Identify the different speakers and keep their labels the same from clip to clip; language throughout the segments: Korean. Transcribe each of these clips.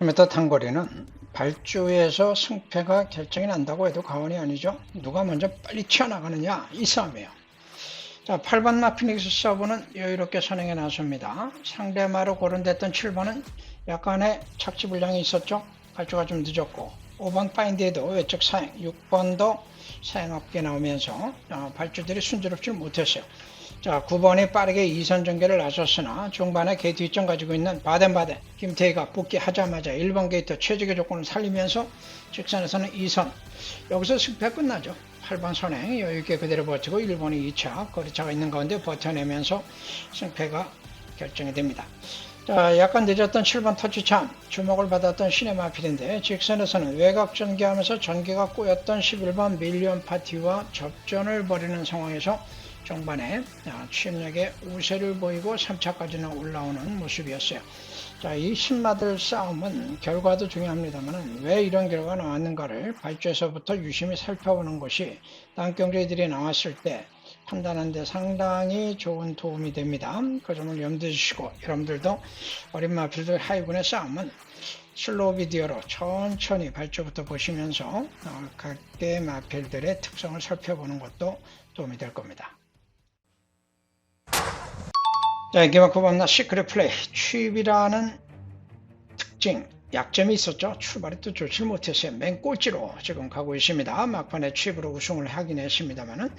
Speaker 1: 100m 단거리는 발주에서 승패가 결정이 난다고 해도 과언이 아니죠. 누가 먼저 빨리 튀어나가느냐 이 싸움이에요. 자, 8번 마피닉스 서브는 여유롭게 선행에 나섭니다. 상대 마로 고른됐던 7번은 약간의 착지 불량이 있었죠. 발주가 좀 늦었고 5번 파인드에도 외적 사행, 6번도 사행 없게 나오면서 발주들이 순조롭지 못했어요. 자, 9번이 빠르게 2선 전개를 나섰으나 중반에 게이트 뒷점 가지고 있는 바덴바덴 김태희가 복귀하자마자 1번 게이트 최적의 조건을 살리면서 직선에서는 2선, 여기서 승패가 끝나죠. 8번 선행 여유있게 그대로 버티고 1번이 2차 거리차가 있는 가운데 버텨내면서 승패가 결정이 됩니다. 자, 약간 늦었던 7번 터치참 주목을 받았던 시네마필인데 직선에서는 외곽 전개하면서 전개가 꼬였던 11번 밀리언 파티와 접전을 벌이는 상황에서 종반에 취임력의 우세를 보이고 3차까지는 올라오는 모습이었어요. 자, 이 신마들 싸움은 결과도 중요합니다만 왜 이런 결과가 나왔는가를 발주에서부터 유심히 살펴보는 것이 다음 경기들이 나왔을 때 판단하는 데 상당히 좋은 도움이 됩니다. 그 점을 염두에 주시고 여러분들도 어린 마필들 하위군의 싸움은 슬로우 비디오로 천천히 발주부터 보시면서 각계의 마필들의 특성을 살펴보는 것도 도움이 될 겁니다. 자, 이기만큼 없나 시크릿 플레이 취입이라는 특징, 약점이 있었죠. 출발이 또 좋지 못했어요. 맨 꼴찌로 지금 가고 있습니다. 막판에 취입으로 우승을 하긴 했습니다만은.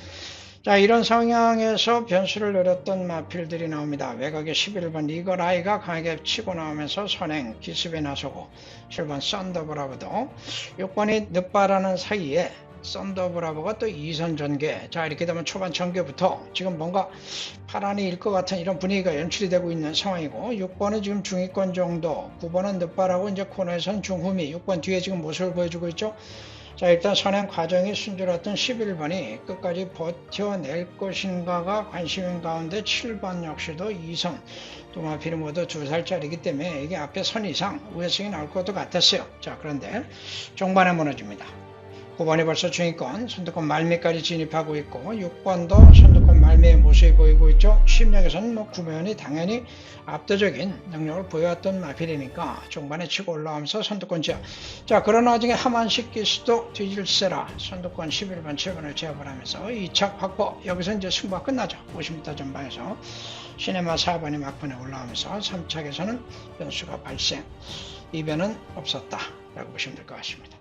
Speaker 1: 자, 이런 성향에서 변수를 노렸던 마필들이 나옵니다. 외곽에 11번 리거라이가 강하게 치고 나오면서 선행 기습에 나서고 7번 썬더브라보도 6번이 늦바라는 사이에 썬더브라보가 또 2선 전개. 자, 이렇게 되면 초반 전개부터 지금 뭔가 파란이 일 것 같은 이런 분위기가 연출이 되고 있는 상황이고 6번은 지금 중위권 정도, 9번은 늦바라고 이제 코너에선 중후미, 6번 뒤에 지금 모습을 보여주고 있죠. 자, 일단 선행 과정이 순조로웠던 11번이 끝까지 버텨낼 것인가가 관심인 가운데 7번 역시도 2선 두 마필이 모두 2살짜리이기 때문에 이게 앞에 선 이상 우회성이 나올 것도 같았어요. 자, 그런데 종반에 무너집니다. 9번이 벌써 중위권 선두권 말미까지 진입하고 있고 6번도 선두권 말미의 모습이 보이고 있죠. 취임력에서는 9번이 당연히 압도적인 능력을 보여왔던 마필이니까 중반에 치고 올라오면서 선두권 제압. 자, 그러나 나중에 하만식 기수도 뒤질세라 선두권 11번 7번을 제압을 하면서 2차 확보. 여기서 이제 승부가 끝나죠. 50m 전방에서 시네마 4번이 막판에 올라오면서 3차에서는 변수가 발생. 이변은 없었다 라고 보시면 될 것 같습니다.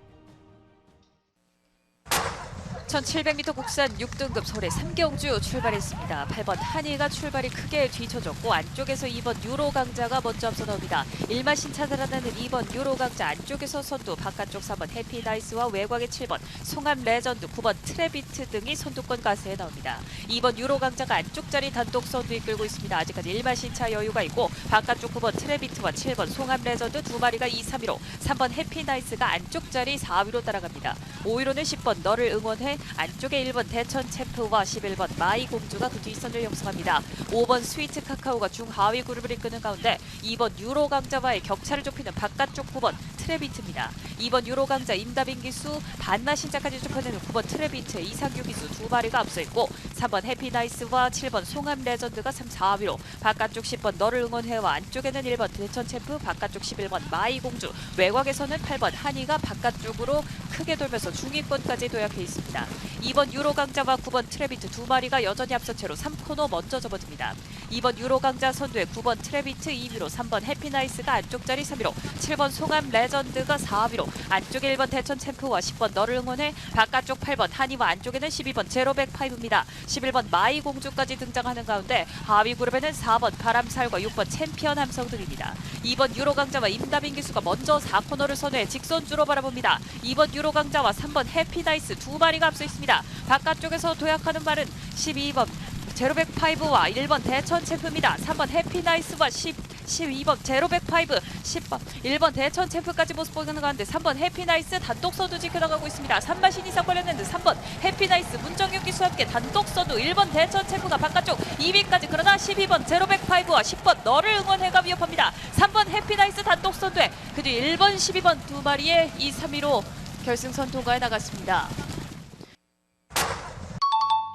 Speaker 2: 1700m 국산 6등급 서울의 삼경주 출발했습니다. 8번 한이가 출발이 크게 뒤쳐졌고 안쪽에서 2번 유로 강자가 먼저 앞서 나옵니다. 1마신 차단하는 2번 유로 강자 안쪽에서 선두, 바깥쪽 3번 해피나이스와 외곽의 7번 송암 레전드, 9번 트레비트 등이 선두권 가세에 나옵니다. 2번 유로 강자가 안쪽 자리 단독 선두 이끌고 있습니다. 아직까지 1마신 차 여유가 있고 바깥쪽 9번 트레비트와 7번 송암 레전드 두 마리가 2, 3위로 3번 해피나이스가 안쪽 자리 4위로 따라갑니다. 5위로는 10번 너를 응원해 안쪽에 1번 대천 챔프와 11번 마이 공주가 그 뒷선을 형성합니다. 5번 스위트 카카오가 중하위 그룹을 이끄는 가운데 2번 유로 강자와의 격차를 좁히는 바깥쪽 9번 트레비트입니다. 2번 유로 강자 임다빈 기수 반나 신자까지 좁혀내는 9번 트레비트 이상규 기수 두 마리가 앞서 있고 3번 해피나이스와 7번 송암 레전드가 3, 4위로 바깥쪽 10번 너를 응원해와 안쪽에는 1번 대천 챔프, 바깥쪽 11번 마이 공주, 외곽에서는 8번 한이가 바깥쪽으로 크게 돌면서 중위권까지 도약해 있습니다. 2번 유로 강자와 9번 트레비트 두 마리가 여전히 앞선 채로 3코너 먼저 접어듭니다. 2번 유로 강자 선두에 9번 트레비트 2위로 3번 해피나이스가 안쪽 자리 3위로 7번 송암 레전드가 4위로 안쪽에 1번 대천 챔프와 10번 너를 응원해 바깥쪽 8번 한이와 안쪽에는 12번 제로백파이브입니다. 11번 마이 공주까지 등장하는 가운데 하위 그룹에는 4번 바람살과 6번 챔피언 함성 등입니다. 2번 유로 강자와 임다빈 기수가 먼저 4코너를 선회해 직선주로 바라봅니다. 2번 유로 강자와 3번 해피나이스 두 마리가 앞서 있습니다. 바깥쪽에서 도약하는 말은 12번 제로백파이브와 1번 대천 챔프입니다. 3번 해피나이스와 12번 제로백파이브, 10번 1번 대천 챔프까지 모습 보이는 가운데 3번 해피나이스 단독 선두 지켜나가고 있습니다. 3마신 이상 걸렸는데 3번 해피나이스 문정규 기수와 함께 단독 선두 1번 대천 챔프가 바깥쪽 2위까지, 그러나 12번 제로백파이브와 10번 너를 응원해가 위협합니다. 3번 해피나이스 단독 선두에 그 뒤 1번 12번 두 마리의 2, 3위로 결승선 통과해 나갔습니다.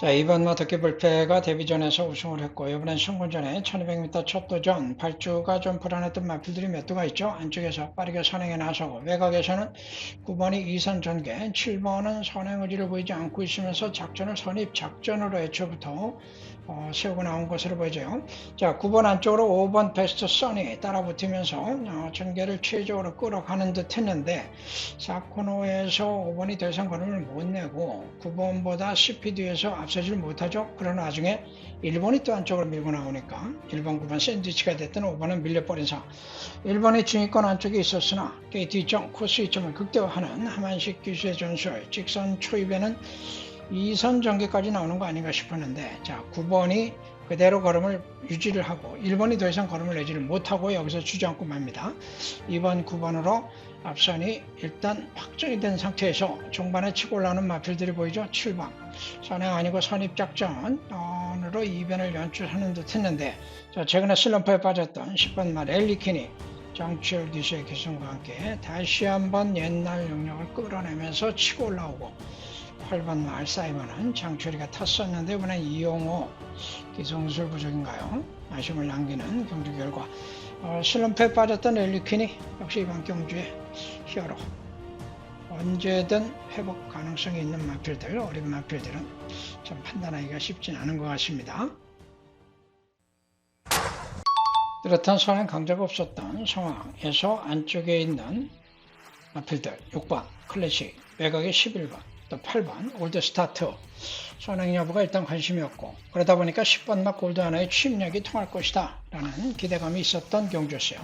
Speaker 1: 자, 2번 마터키 불패가 데뷔전에서 우승을 했고, 이번엔 승군전에 1200m 첫 도전, 발주가 좀 불안했던 마필들이 몇 두가 있죠. 안쪽에서 빠르게 선행에 나서고, 외곽에서는 9번이 이선 전개, 7번은 선행 의지를 보이지 않고 있으면서 작전을 선입 작전으로 애초부터 세우고 나온 것으로 보이죠. 자, 9번 안쪽으로 5번 베스트 선이 따라붙으면서 전개를 최적으로 끌어가는 듯 했는데 4코너에서 5번이 더 이상 걸음을 못 내고 9번보다 CPD에서 앞서질 못하죠. 그러나 나중에 1번이 또 안쪽으로 밀고 나오니까 1번, 9번 샌드위치가 됐던 5번은 밀려버린 상황. 1번이 중위권 안쪽에 있었으나 게이트 2점, 코스 2점을 극대화하는 하만식 기수의 전술, 직선 초입에는 2선 전개까지 나오는 거 아닌가 싶었는데, 자, 9번이 그대로 걸음을 유지를 하고 1번이 더 이상 걸음을 내지를 못하고 여기서 주저앉고 맙니다. 2번, 9번으로 앞선이 일단 확정이 된 상태에서 중반에 치고 올라오는 마필들이 보이죠. 7번 선행 아니고 선입작전으로 이변을 연출하는 듯 했는데, 자, 최근에 슬럼프에 빠졌던 10번 말 엘리킨이 정치열 기수의 기승과 함께 다시 한번 옛날 능력을 끌어내면서 치고 올라오고, 8번 말 사이먼은 장철이가 탔었는데 이번엔 이용호 기성술 부족인가요? 아쉬움을 남기는 경주 결과. 슬럼프에 빠졌던 엘리퀸이 역시 이번 경주의 히어로. 언제든 회복 가능성이 있는 마필들, 어린 마필들은 참 판단하기가 쉽진 않은 것 같습니다. 뚜렷한 선행 강자가 없었던 상황에서 안쪽에 있는 마필들 6번 클래식, 외곽의 11번, 또 8번 올드 스타트 선행 여부가 일단 관심이었고, 그러다 보니까 10번 막 골드 하나의 취임력이 통할 것이다 라는 기대감이 있었던 경주였어요.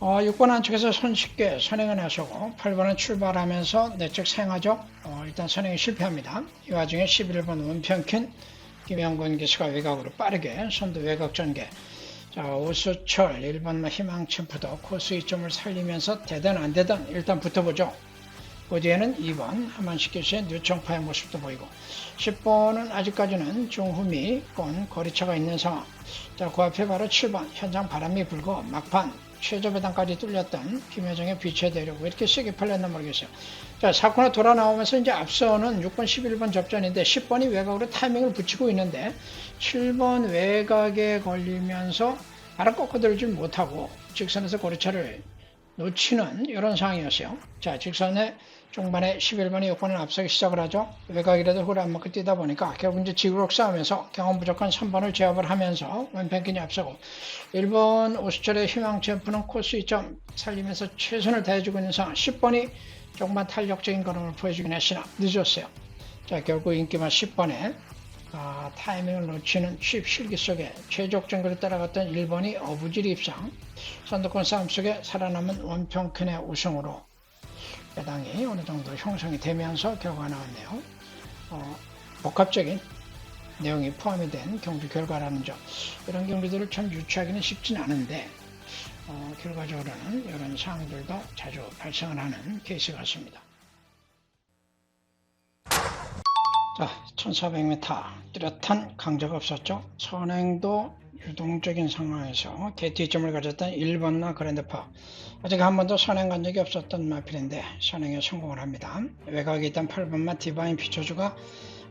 Speaker 1: 6번 안쪽에서 손쉽게 선행을 나서고 8번은 출발하면서 내적 사용하죠. 일단 선행이 실패합니다. 이 와중에 11번 원평킨 김영권 기수가 외곽으로 빠르게 선두 외곽 전개. 자, 오수철 1번 희망침프도 코스 2점을 살리면서 되든 안 되든 일단 붙어보죠. 그 뒤에는 2번 하만식 기수의 뉴청파의 모습도 보이고, 10번은 아직까지는 중후미권 거리차가 있는 상황. 자, 그 앞에 바로 7번 현장 바람이 불고 막판 최저배당까지 뚫렸던 김효정의 빛의 대륙. 왜 이렇게 세게 팔렸나 모르겠어요. 자, 4코너 돌아 나오면서 이제 앞서는 6번 11번 접전인데 10번이 외곽으로 타이밍을 붙이고 있는데 7번 외곽에 걸리면서 알아 꺾어들지 못하고 직선에서 거리차를 놓치는 이런 상황이었어요. 자, 직선에 중반에 11번이 요건을 앞서기 시작을 하죠. 외곽이라도 홀을 안 먹고 뛰다 보니까 결국 이제 지구력 싸움에서 경험 부족한 3번을 제압을 하면서 원펜킨이 앞서고, 1번 오수철의 희망 챔프는 코스 2점 살리면서 최선을 다해주고 있는 상황. 10번이 조금만 탄력적인 걸음을 보여주긴 했으나 늦었어요. 자, 결국 인기만 10번에 타이밍을 놓치는 취입 실기 속에 최적 정거를 따라갔던 1번이 어부지리 입상. 선두권 싸움 속에 살아남은 원평큰의 우승으로 배당이 어느 정도 형성이 되면서 결과가 나왔네요. 복합적인 내용이 포함이 된 경주 결과라는 점. 이런 경주들을 참 유추하기는 쉽진 않은데 결과적으로는 이런 상황들도 자주 발생을 하는 케이스 같습니다. 자, 1400m 뚜렷한 강자가 없었죠. 선행도 유동적인 상황에서 대티점을 가졌던 1번나 그랜드파, 아직 한 번도 선행 간 적이 없었던 마필인데 선행에 성공을 합니다. 외곽에 있던 8번마 디바인 피처주가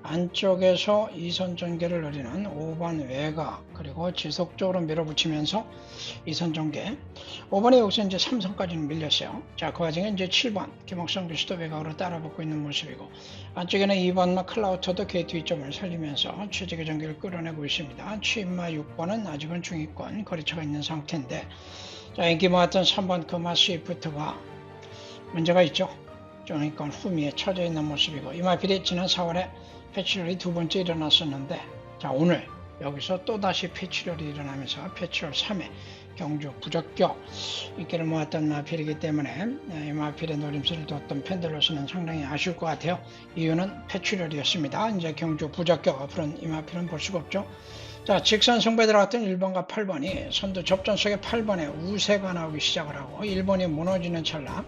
Speaker 1: 안쪽에서 2선 전개를 노리는 5번 외곽, 그리고 지속적으로 밀어붙이면서 2선 전개. 5번이 여기서 이제 3선까지는 밀렸어요. 자, 그 와중에 이제 7번 김옥성 교수도 외곽으로 따라붙고 있는 모습이고, 안쪽에는 2번마 클라우터도 게이트 2점을 살리면서 최적의 전개를 끌어내고 있습니다. 취임마 6번은 아직은 중위권 거리차가 있는 상태인데, 자, 인기 모았던 3번 금화 스위프트가 문제가 있죠. 중위권 후미에 처져 있는 모습이고, 이 마필이 지난 4월에 폐출혈이 두 번째 일어났었는데, 자, 오늘 여기서 또다시 폐출혈이 일어나면서 폐출혈 3회 경주 부적격 인기를 모았던 마필이기 때문에 이 마필의 노림수를 뒀던 팬들로서는 상당히 아쉬울 것 같아요. 이유는 폐출혈이었습니다. 이제 경주 부적격, 앞으로는 이 마필은 볼 수가 없죠. 자, 직선 승부에 들어갔던 1번과 8번이 선두 접전 속에 8번에 우세가 나오기 시작을 하고 1번이 무너지는 찰나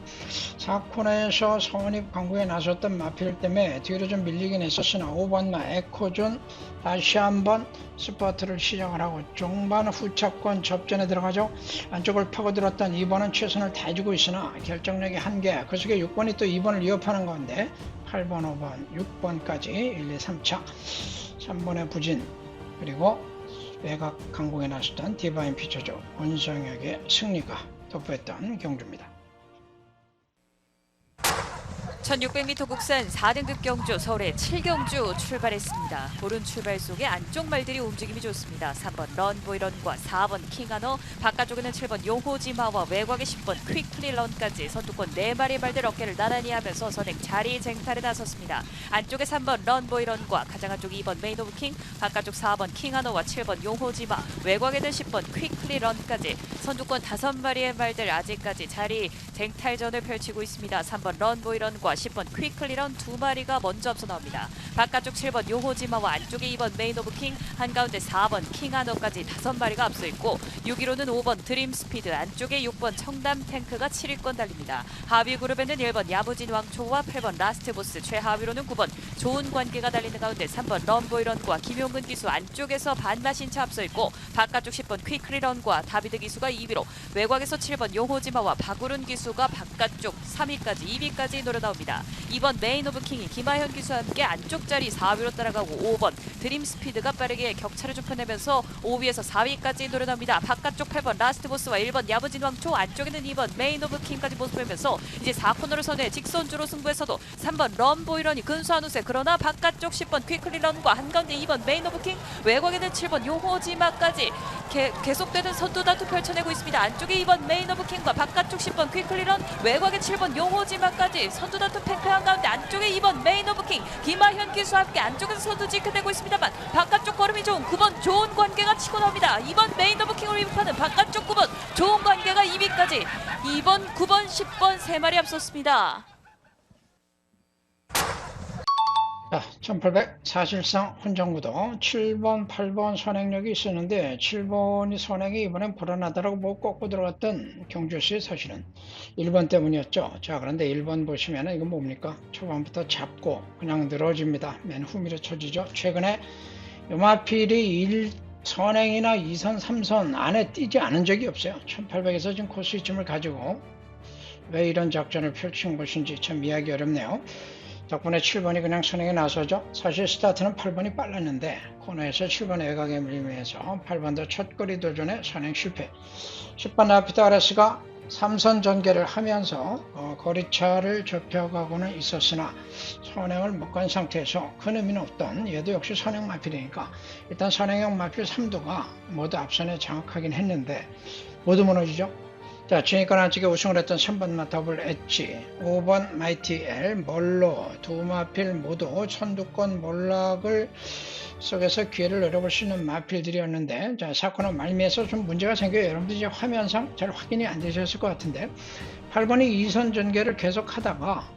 Speaker 1: 4코너에서 선입 강구에 나섰던 마필 때문에 뒤로 좀 밀리긴 했었으나 5번마 에코준 다시 한번 스퍼트를 시작을 하고 중반 후차권 접전에 들어가죠. 안쪽을 파고들었던 2번은 최선을 다해주고 있으나 결정력이 한계, 그 속에 6번이 또 2번을 위협하는 가운데 8번, 5번, 6번까지 1, 2, 3차 3번의 부진 그리고 외곽 강공에 나섰던 디바인 피처죠. 원성혁의 승리가 돋보였던 경주입니다.
Speaker 2: 1600m 국산 4등급 경주 서울의 7경주 출발했습니다. 오른 출발 속에 안쪽 말들이 움직임이 좋습니다. 3번 런보이런과 4번 킹하너, 바깥쪽에는 7번 요호지마와 외곽의 10번 퀵클리런까지 선두권 4마리 말들 어깨를 나란히 하면서 선행 자리 쟁탈에 나섰습니다. 안쪽에 3번 런보이런과 가장 안쪽 2번 메인 오브 킹, 바깥쪽 4번 킹하너와 7번 요호지마, 외곽에는 10번 퀵클리런까지 선두권 5마리의 말들 아직까지 자리 쟁탈전을 펼치고 있습니다. 3번 런보이런과 10번 퀵클리런 2마리가 먼저 앞서 나옵니다. 바깥쪽 7번 요호지마와 안쪽에 2번 메인 오브 킹, 한가운데 4번 킹하너까지 5마리가 앞서 있고 6위로는 5번 드림스피드, 안쪽에 6번 청담 탱크가 7위권 달립니다. 하위 그룹에는 1번 야무진 왕초와 8번 라스트보스, 최하위로는 9번 좋은 관계가 달리는 가운데 3번 런보이런과 김용근 기수 안쪽에서 반마신차 앞서 있고 바깥쪽 10번 퀵클리런과 다비드 기수가 2위로, 외곽에서 7번 요호지마와 박우른 기수가 바깥쪽 3위까지 2위까지 노려 나옵니다. 2번 메인 오브 킹이 김하현 기수와 함께 안쪽 자리 4위로 따라가고 5번 드림스피드가 빠르게 격차를 좁혀내면서 5위에서 4위까지 노려나옵니다. 바깥쪽 8번 라스트보스와 1번 야무진 왕초, 안쪽에는 2번 메인 오브 킹까지 모습 보이면서 이제 4코너를 선해 직선주로 승부에서도 3번 런보이런이 근소한 우세, 그러나 바깥쪽 10번 퀵클리런과 한가운데 2번 메인 오브 킹, 외곽에는 7번 요호지마까지 계속되는 선두 다투 펼쳐내고 있습니다. 안쪽에 2번 메인 오브 킹과 바깥쪽 10번 퀵클리런, 외곽에 7번 요호지마까지 선두 다투 팽팽한 가운데 안쪽에 2번 메인 오브 킹 김하현 기수와 함께 안쪽에서 선두 지켜내고 있습니다만 바깥쪽 걸음이 좋은 9번 좋은 관계가 치고 나옵니다. 2번 메인 오브 킹을 위협하는 바깥쪽 9번 좋은 관계가 2위까지 2번, 9번, 10번 3마리 앞섰습니다.
Speaker 1: 자, 1800 사실상 혼정구도 7번, 8번 선행력이 있었는데 7번이 선행이 이번엔 불안하다라고 뭐 꺾고 들어갔던 경주시 사실은 1번 때문이었죠. 자, 그런데 1번 보시면 이건 뭡니까? 초반부터 잡고 그냥 늘어집니다. 맨 후미로 쳐지죠. 최근에 요마필이 1 선행이나 2선, 3선 안에 뛰지 않은 적이 없어요. 1800에서 지금 코스 이점을 가지고 왜 이런 작전을 펼친 것인지 참 이해하기 어렵네요. 덕분에 7번이 그냥 선행에 나서죠. 사실 스타트는 8번이 빨랐는데 코너에서 7번의 외곽에 밀리면서 8번도 첫거리 도전에 선행 실패. 10번 아피타레스가 3선 전개를 하면서 거리차를 좁혀가고는 있었으나 선행을 못 간 상태에서 큰 의미는 없던, 얘도 역시 선행 마필이니까 일단 선행형 마필 3두가 모두 앞선에 장악하긴 했는데 모두 무너지죠. 자, 지니권 안쪽에 우승을 했던 3번 더블 엣지, 5번 마이티 엘, 멀로 두 마필 모두 선두권 몰락을 속에서 기회를 노려볼 수 있는 마필들이었는데, 자, 사건은 말미에서 좀 문제가 생겨요. 여러분들 이제 화면상 잘 확인이 안 되셨을 것 같은데 8번이 2선 전개를 계속 하다가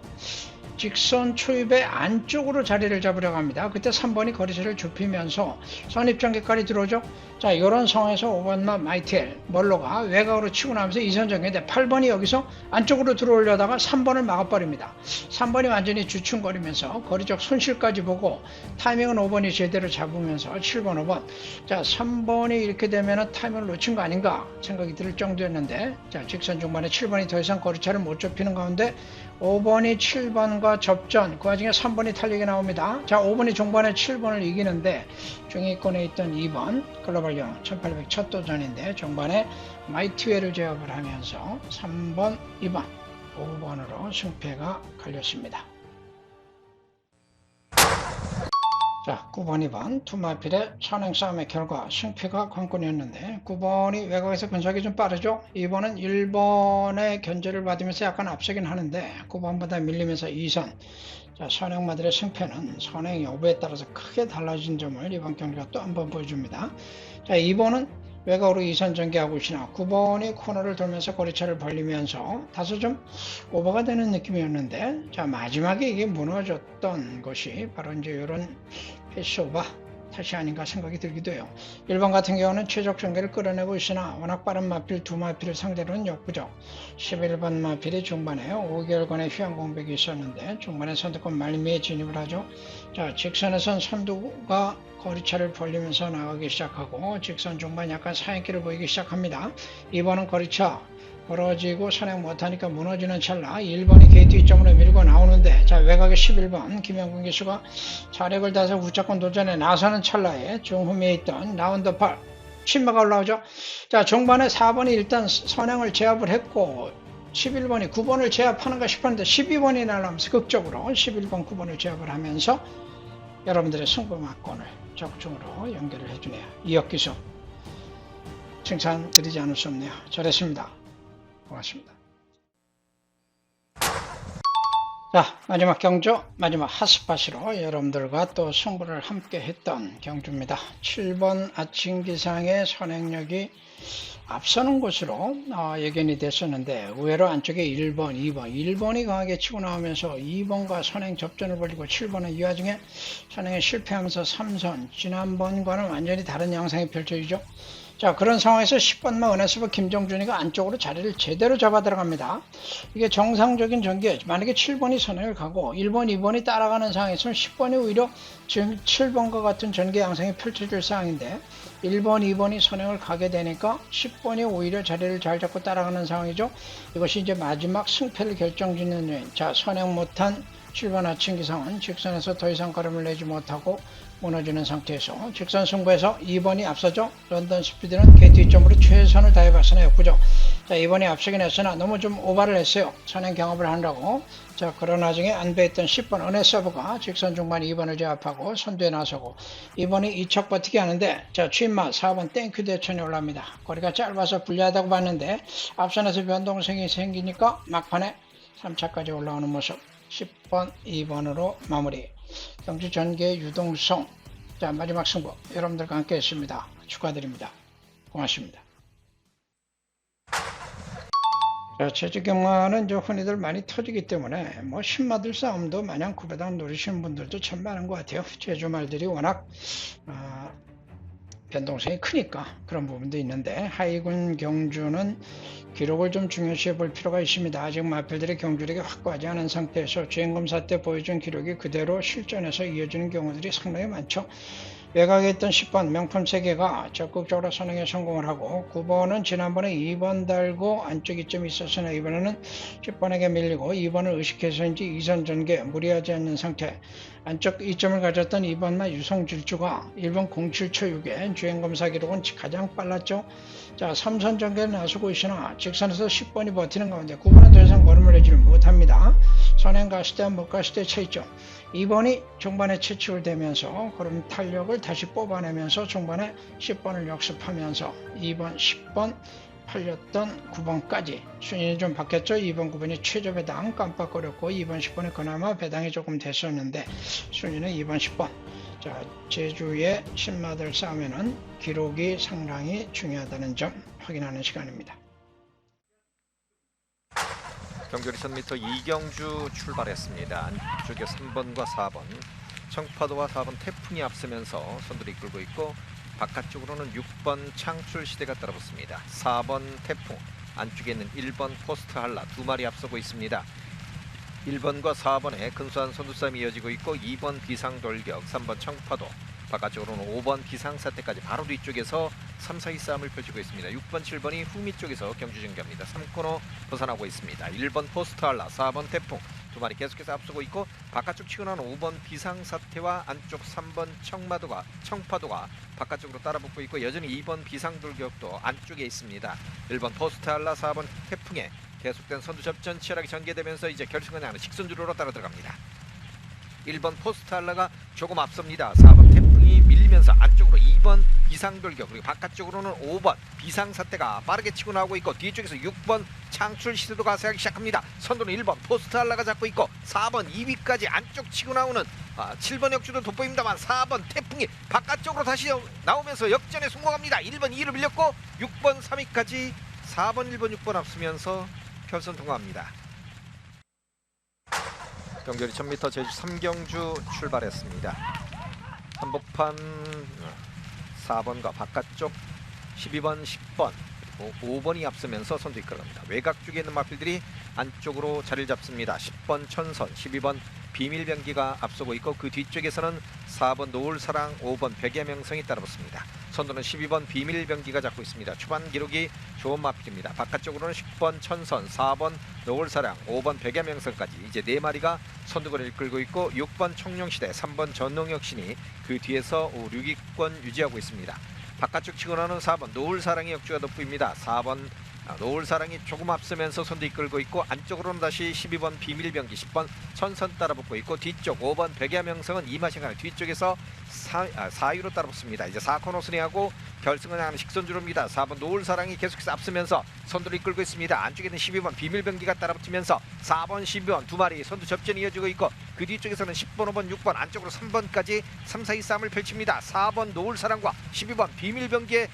Speaker 1: 직선 초입의 안쪽으로 자리를 잡으려고 합니다. 그때 3번이 거리차를 좁히면서 선입전개까지 들어오죠. 자, 이런 상황에서 5번마 마이텔 멀로가 외곽으로 치고 나면서 2선 전개인데 8번이 여기서 안쪽으로 들어오려다가 3번을 막아버립니다. 3번이 완전히 주춤거리면서 거리적 손실까지 보고 타이밍은 5번이 제대로 잡으면서 7번, 5번. 자, 3번이 이렇게 되면 타이밍을 놓친 거 아닌가 생각이 들 정도였는데, 자, 직선 중반에 7번이 더 이상 거리차를 못 좁히는 가운데 5번이 7번과 접전, 그 와중에 3번이 탄력이 나옵니다. 자, 5번이 종반에 7번을 이기는데 중위권에 있던 2번 글로벌형 1800 첫 도전인데 종반에 마이티웨를 제압을 하면서 3번, 2번, 5번으로 승패가 갈렸습니다. 자, 9번, 2번 투마필의 선행 싸움의 결과 승패가 관건이었는데 9번이 외곽에서 근속이 좀 빠르죠. 2번은 1번의 견제를 받으면서 약간 앞서긴 하는데 9번보다 밀리면서 2선. 자, 선행마들의 승패는 선행 여부에 따라서 크게 달라진 점을 이번 경기가 또 한 번 보여줍니다. 자, 2번은 외곽으로 2선 전개하고 있으나 9번이 코너를 돌면서 거리차를 벌리면서 다소 좀 오버가 되는 느낌이었는데, 자, 마지막에 이게 무너졌던 것이 바로 이제 이런 패스 오버 탓이 아닌가 생각이 들기도 해요. 1번 같은 경우는 최적 전개를 끌어내고 있으나 워낙 빠른 마필 두 마필을 상대로는 역부족. 11번 마필이 중반에 5개월간의 휴양 공백이 있었는데 중반에 선두권 말미에 진입을 하죠. 자, 직선에선 선두가 거리차를 벌리면서 나가기 시작하고 직선 중반 약간 사행길을 보이기 시작합니다. 2번은 거리차 벌어지고 선행 못하니까 무너지는 찰나 1번이 게이트 이점으로 밀고 나오는데, 자 외곽의 11번 김영근 기수가 자력을 다해서 우차권 도전에 나서는 찰나에 중후미에 있던 라운드 8 신마가 올라오죠. 자 중반에 4번이 일단 선행을 제압을 했고 11번이 9번을 제압하는가 싶었는데 12번이 날아오면서 극적으로 11번 9번을 제압을 하면서 여러분들의 승부만권을 적중으로 연결을 해주네요. 이혁기수 칭찬드리지 않을 수 없네요. 잘했습니다. 고맙습니다. 자 마지막 경주, 마지막 핫스팟으로 여러분들과 또 승부를 함께 했던 경주입니다. 7번 아침기상의 선행력이 앞서는 것으로 예견이 됐었는데 의외로 안쪽에 1번, 2번, 1번이 강하게 치고 나오면서 2번과 선행 접전을 벌이고 7번은 이 와중에 선행에 실패하면서 3선, 지난번과는 완전히 다른 양상이 펼쳐지죠. 자 그런 상황에서 10번마 은혜스브 김정준이가 안쪽으로 자리를 제대로 잡아 들어갑니다. 이게 정상적인 전개, 만약에 7번이 선행을 가고 1번, 2번이 따라가는 상황에서는 10번이 오히려 지금 7번과 같은 전개 양상이 펼쳐질 상황인데 1번, 2번이 선행을 가게 되니까 10번이 오히려 자리를 잘 잡고 따라가는 상황이죠. 이것이 이제 마지막 승패를 결정짓는 요인. 자 선행 못한 7번 아침기상은 직선에서 더 이상 걸음을 내지 못하고 무너지는 상태에서 직선 승부에서 2번이 앞서죠. 런던 스피드는 게이트 이점으로 최선을 다해봤으나 역부죠. 자 2번이 앞서긴 했으나 너무 좀 오바를 했어요. 선행 경합을 하느라고. 자 그런 와중에 안배했던 10번 은혜서브가 직선 중반 2번을 제압하고 선두에 나서고 2번이 2척 버티기 하는데 자 취임마 4번 땡큐 대천이 올라옵니다. 거리가 짧아서 불리하다고 봤는데 앞선에서 변동성이 생기니까 막판에 3차까지 올라오는 모습. 10번 2번으로 마무리. 경주 전개의 유동성. 자 마지막 승부 여러분들과 함께 했습니다. 축하드립니다. 고맙습니다. 자, 최저경마는 이제 흔히들 많이 터지기 때문에 뭐 신마들 싸움도 마냥 구배당 노리시는 분들도 참 많은 것 같아요. 제주말들이 워낙 변동성이 크니까 그런 부분도 있는데 하이군 경주는 기록을 좀 중요시해 볼 필요가 있습니다. 아직 마필들의 경주력이 확고하지 않은 상태에서 주행검사 때 보여준 기록이 그대로 실전에서 이어지는 경우들이 상당히 많죠. 외곽에 있던 10번 명품 3개가 적극적으로 선행에 성공을 하고 9번은 지난번에 2번 달고 안쪽 이점이 있었으나 이번에는 10번에게 밀리고 2번을 의식해서인지 2선 전개 무리하지 않는 상태. 안쪽 이점을 가졌던 2번만 유성질주가 1번 07초 6에 주행검사 기록은 가장 빨랐죠. 자 3선 전개를 나서고 있으나 직선에서 10번이 버티는 가운데 9번은 더 이상 걸음을 내지를 못합니다. 선행 갔을 때와 못 갔을 때 차이점. 2번이 중반에 채취를 되면서 걸음 탄력을 다시 뽑아내면서 중반에 10번을 역습하면서 2번, 10번 팔렸던 9번까지 순위는 좀 바뀌었죠. 2번, 9번이 최저 배당 깜빡거렸고 2번, 10번에 그나마 배당이 조금 됐었는데 순위는 2번, 10번. 자, 제주의 신마들 싸움에는 기록이 상당히 중요하다는 점 확인하는 시간입니다.
Speaker 3: 경주리 1000m 이경주 출발했습니다. 안쪽에 3번과 4번 청파도와 4번 태풍이 앞서면서 선두를 이끌고 있고 바깥쪽으로는 6번 창출시대가 따라붙습니다. 4번 태풍 안쪽에 있는 1번 포스트 한라 두 마리 앞서고 있습니다. 1번과 4번의 근소한 선두싸움이 이어지고 있고 2번 비상돌격 3번 청파도 바깥쪽으로는 5번 비상사태까지 바로 뒤쪽에서 3, 4위 싸움을 펼치고 있습니다. 6번, 7번이 후미 쪽에서 경주 전개합니다. 3코너 벗어나고 있습니다. 1번 포스트 한라, 4번 태풍 두 마리 계속해서 앞서고 있고 바깥쪽 치고 나온 5번 비상사태와 안쪽 3번 청파도가 바깥쪽으로 따라붙고 있고 여전히 2번 비상돌격도 안쪽에 있습니다. 1번 포스트 한라, 4번 태풍에 계속된 선두 접전 치열하게 전개되면서 이제 결승선에 하는 직선주로로 따라 들어갑니다. 1번 포스트 한라가 조금 앞섭니다. 4번 태풍이 밀리면서 안쪽으로 2번 비상돌격 그리고 바깥쪽으로는 5번 비상사태가 빠르게 치고 나오고 있고 뒤쪽에서 6번 창출 시대도 가세하기 시작합니다. 선두는 1번 포스트 한라가 잡고 있고 4번 2위까지 안쪽 치고 나오는 7번 역주도 돋보입니다만 4번 태풍이 바깥쪽으로 다시 나오면서 역전에 성공합니다. 1번 2위로 밀렸고 6번 3위까지 4번 1번 6번 앞서면서 결선 통과합니다. 경주리 1000m 제주 3경주 출발했습니다. 한복판 4번과 바깥쪽 12번, 10번 그리고 5번이 앞서면서 선두 이끌어갑니다. 외곽 쪽에 있는 마필들이 안쪽으로 자리를 잡습니다. 10번 천선, 12번 비밀병기가 앞서고 있고 그 뒤쪽에서는 4번 노을사랑, 5번 백야명성이 따라붙습니다. 선두는 12번 비밀병기가 잡고 있습니다. 초반 기록이 좋은 마필입니다. 바깥쪽으로는 10번 천선, 4번 노을사랑, 5번 백야명성까지 이제 4마리가 선두거리를 끌고 있고 6번 청룡시대, 3번 전농혁신이 그 뒤에서 5, 6위권 유지하고 있습니다. 바깥쪽 치고나는 4번 노을사랑이 역주가 돋보입니다. 4번 노을사랑이 조금 앞서면서 선두 이끌고 있고 안쪽으로는 다시 12번 비밀병기, 10번 천선 따라붙고 있고 뒤쪽 5번 백야명성은 이마시간 뒤쪽에서 4위로 따라붙습니다. 이제 4코너 순회하고 결승을 향하는 직선주로입니다. 4번 노을사랑이 계속해서 앞서면서 선두를 이끌고 있습니다. 안쪽에는 12번 비밀병기가 따라붙으면서 4번, 12번 두 마리 선두 접전이 이어지고 있고 그 뒤쪽에서는 10번, 5번, 6번 안쪽으로 3번까지 3, 4위 싸움을 펼칩니다. 4번 노을사랑과 12번 비밀병기의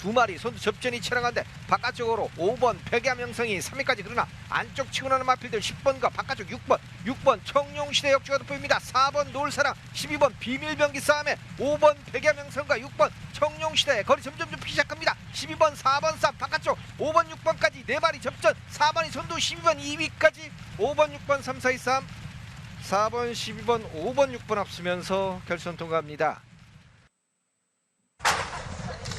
Speaker 3: 두 마리 선두 접전이 치열한데 바깥쪽으로 5번 백야명성이 3위까지 그러나 안쪽 치고 나는 마필들 10번과 바깥쪽 6번 청룡시대 역주가 돋보입니다. 4번 노을사랑, 12번 비밀병기 싸움에 5번 백야명성과 6번 청룡시대 거리 점점 좁히기 시작합니다. 12번, 4번 싸움 바깥쪽 5번, 6번까지 4마리 접전 4번이 선두 12번 2위까지 5번, 6번 3, 4위 싸움 4번, 12번, 5번, 6번 앞서면서 결선 통과합니다.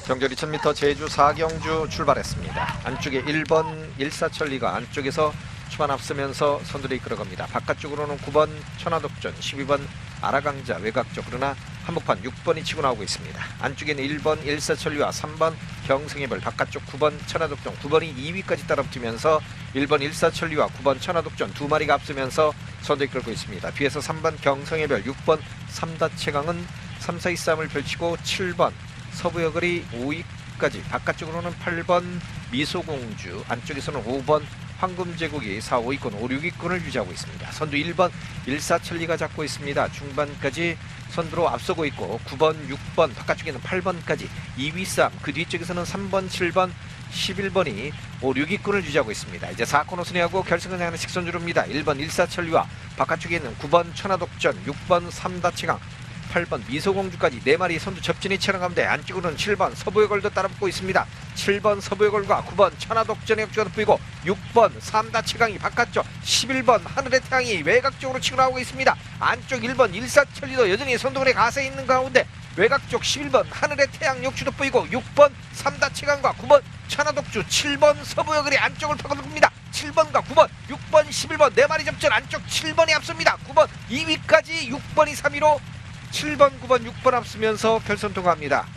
Speaker 3: 경절 2000m 제주 4경주 출발했습니다. 안쪽에 1번 일사천리가 안쪽에서 초반 앞서면서 선두를 이끌어갑니다. 바깥쪽으로는 9번 천하독전, 12번 아라강자 외곽쪽 그러나 한복판 6번이 치고 나오고 있습니다. 안쪽에는 1번 일사천리와 3번 경승의별 바깥쪽 9번 천하독전 9번이 2위까지 따라붙으면서 1번 일사천리와 9번 천하독전 두 마리가 앞서면서 선두 이끌고 있습니다. 뒤에서 3번 경성의별 6번 삼다채강은 3, 4위 싸움을 펼치고 7번 서부여거리 5위까지 바깥쪽으로는 8번 미소공주 안쪽에서는 5번 황금제국이 4, 5위권, 5, 6위권을 유지하고 있습니다. 선두 1번 일사천리가 잡고 있습니다. 중반까지 선두로 앞서고 있고 9번, 6번 바깥쪽에는 8번까지 2위 싸움 그 뒤쪽에서는 3번, 7번 11번이 5, 6위권을 유지하고 있습니다. 이제 4코너 순회하고 결승을 향하는 직선주로입니다. 1번 일사천리와 바깥쪽에 있는 9번 천하독전, 6번 삼다치강 8번 미소공주까지 4마리 선두 접전이 치열한 가운데 안쪽으로는 7번 서부여걸도 따라붙고 있습니다. 7번 서부여걸과 9번 천하독전의 역주가 돋보이고 6번 삼다치강이 바깥쪽 11번 하늘의 태양이 외곽쪽으로 치고 나오고 있습니다. 안쪽 1번 일사천리도 여전히 선두권에 가세 있는 가운데 외곽쪽 11번 하늘의 태양 역주 돋보이고 6번 삼다치강과 9번 천하독주 7번 서부여걸이 안쪽을 파고듭니다. 7번과 9번 6번 11번 4마리 접전 안쪽 7번이 앞섭니다. 9번 2위까지 6번이 3위로 7번, 9번, 6번 앞서면서 결선 통과합니다.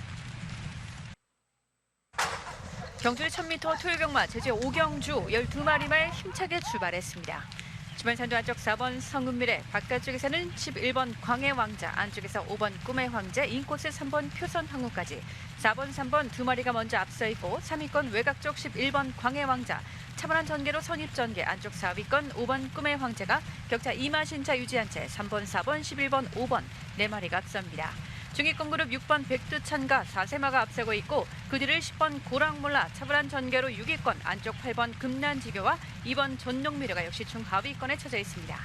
Speaker 2: 경주의 1000m 토요경마 제주 5경주 12마리 말 힘차게 출발했습니다. 주변선두 안쪽 4번 성은미래 바깥쪽에서는 11번 광해왕자 안쪽에서 5번 꿈의 황제 인코스 3번 표선황후까지 4번, 3번 두 마리가 먼저 앞서 있고 3위권 외곽쪽 11번 광해왕자 차분한 전개로 선입전개 안쪽 4위권 5번 꿈의 황제가 격차 2마신차 유지한 채 3번, 4번, 11번, 5번 4마리가 앞섭니다. 중위권 그룹 6번 백두찬과 4세마가 앞서고 있고 그 뒤를 10번 고랑몰라 차분한 전개로 6위권 안쪽 8번 금난지교와 2번 전농미래가 역시 중하위권에 처져 있습니다.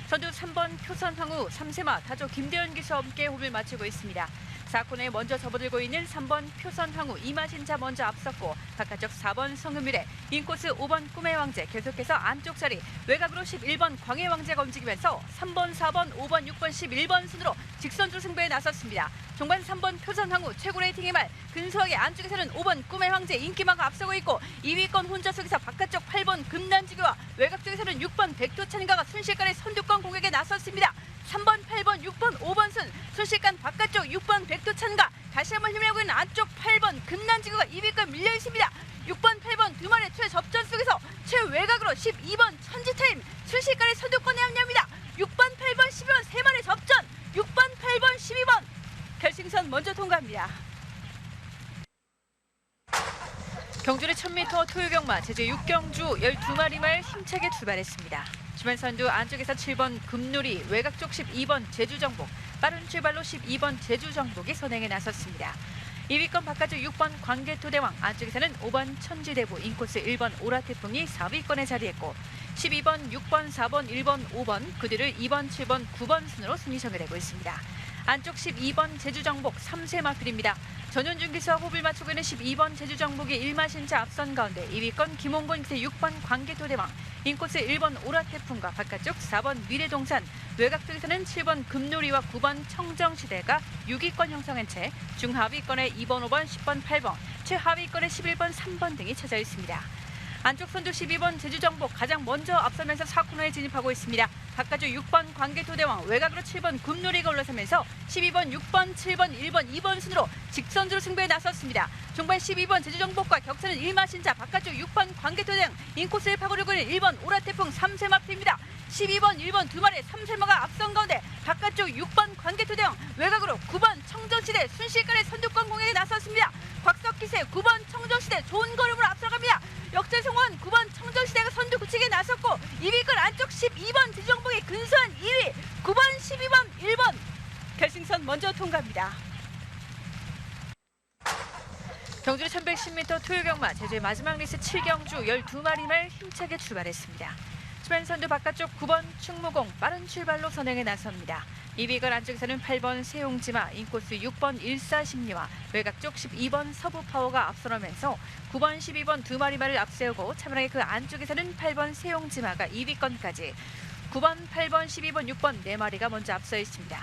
Speaker 2: 선두 3번 표선황후 3세마 타조 김대현 기수와 함께 호흡을 맞추고 있습니다. 4코너에 먼저 접어들고 있는 3번 표선황후 이마신차 먼저 앞섰고 바깥쪽 4번 성은미래 인코스 5번 꿈의 왕제 계속해서 안쪽 자리 외곽으로 11번 광해 왕제가 움직이면서 3번 4번 5번 6번 11번 순으로 직선주 승부에 나섰습니다. 종반 3번 표선황후 최고 레이팅의 말 근소하게 안쪽에서는 5번 꿈의 황제 인기마가 앞서고 있고 2위권 혼자 속에서 바깥쪽 8번 금난지교와 외곽 쪽에서는 6번 백두찬가가 순식간에 선두권 공격에 나섰습니다. 3번, 8번, 6번, 5번 순 순식간 바깥쪽 6번 백두찬가 다시 한번 힘을 내고 있는 안쪽 8번 금난지구가 2위권 밀려 있습니다. 6번, 8번 두 마리의 최접전 속에서 최외곽으로 12번 천지타임 순식간에 선두권에 합류합니다. 6번, 8번, 12번 세 마리 접전 6번, 8번, 12번 결승선 먼저 통과합니다. 경주의 1000m 토요경마 제주 6경주 12마리 말 힘차게 출발했습니다. 주변 선두 안쪽에서 7번 금누리 외곽쪽 12번 제주정복 빠른 출발로 12번 제주정복이 선행에 나섰습니다. 2위권 바깥쪽 6번 광개토대왕 안쪽에서는 5번 천지대부 인코스 1번 오라태풍이 4위권에 자리했고 12번 6번 4번 1번 5번 그 뒤를 2번 7번 9번 순으로 순위 정해되고 있습니다.
Speaker 4: 안쪽 12번 제주정복 3세 마필입니다. 전윤준기수와 호흡을 맞추고 있는 12번 제주정복이 1마신차 앞선 가운데 2위권 김홍곤 기세 6번 광개토대왕, 인코스 1번 오라태풍과 바깥쪽 4번 미래동산, 외곽 쪽에서는 7번 금놀이와 9번 청정시대가 6위권 형성한 채 중하위권에 2번, 5번, 10번, 8번, 최하위권에 11번, 3번 등이 쳐져 있습니다. 안쪽 선두 12번 제주정복 가장 먼저 앞서면서 4코너에 진입하고 있습니다. 바깥쪽 6번 광개토대왕, 외곽으로 7번 금놀이가 올라서면서 12번, 6번, 7번, 1번, 2번 순으로 직선주로 승부에 나섰습니다. 종반 12번 제주정복과 격차는 1마신차, 바깥쪽 6번 광개토대왕, 인코스를 파고들고 있는 1번 오라태풍 3세 마필입니다. 12번, 1번 두 마리 3세마가 앞선 가운데 바깥쪽 6번 광개토대왕, 외곽으로 9번 청정시대 순식간에 선두권 공략에 나섰습니다. 곽석기세 9번 청정시대 좋은 걸음으로 앞서갑니다. 역전 성공 9번 청정시대가 선두 굳히기에 나섰고 2위권 안쪽 12번 제주정복이 근소한 2위, 9번, 12번, 1번 결승선 먼저 통과합니다. 경주의 1110m 토요경마 제주의 마지막 레이스 7경주 12마리 말 힘차게 출발했습니다. 초반 선두 바깥쪽 9번 충무공 빠른 출발로 선행에 나섭니다. 2위권 안쪽에서는 8번 세용지마, 인코스 6번 일사심리와 외곽 쪽 12번 서부파워가 앞서면서 9번, 12번 두 마리 말을 앞세우고 차분하게 그 안쪽에서는 8번 세용지마가 2위권까지 9번, 8번, 12번, 6번 네 마리가 먼저 앞서 있습니다.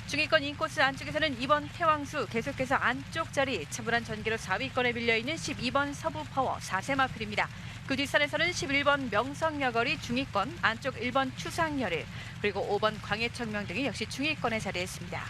Speaker 4: 중위권 인코스 안쪽에서는 2번 태왕수 계속해서 안쪽 자리 차분한 전개로 4위권에 밀려있는 12번 서부파워 4세 마필입니다. 그 뒷선에서는 11번 명성여걸이 중위권, 안쪽 1번 추상열일, 그리고 5번 광해청명 등이 역시 중위권에 자리했습니다.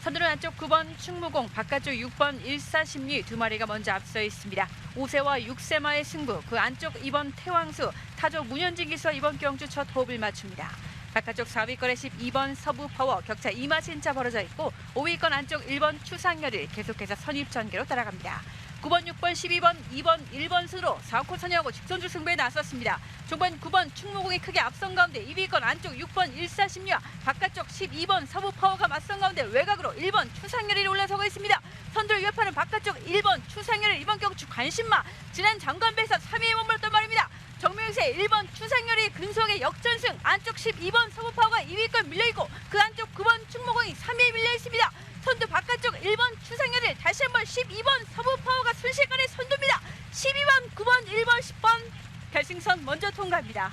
Speaker 4: 선두는 안쪽 9번 충무공, 바깥쪽 6번 일사심리 두 마리가 먼저 앞서 있습니다. 5세와 6세마의 승부, 그 안쪽 2번 태왕수, 타조 문현진 기수와 이번 경주 첫 호흡을 맞춥니다. 바깥쪽 4위권에 12번 서부파워 격차 2마신차 벌어져 있고 5위권 안쪽 1번 추상열일 계속해서 선입전개로 따라갑니다. 9번, 6번, 12번, 2번, 1번 순으로 4코 선회하고 직선주 승부에 나섰습니다. 종반 9번 충무공이 크게 앞선 가운데 2위권 안쪽 6번 일사심리와 바깥쪽 12번 서부파워가 맞선 가운데 외곽으로 1번 추상열일이 올라서고 있습니다. 선두를 위협하는 바깥쪽 1번 추상열일 이번 경주 관심마, 지난 장관배에서 3위에 머물렀단 말입니다. 정명세 1번 추상열이 근소하게 역전승, 안쪽 12번 서부파워가 2위권 밀려있고 그 안쪽 9번 충무공이 3위에 밀려있습니다. 선두 바깥쪽 1번 추상열일 다시 한번 12번 서부파워가 순식간에 선두입니다. 12번, 9번, 1번, 10번 결승선 먼저 통과합니다.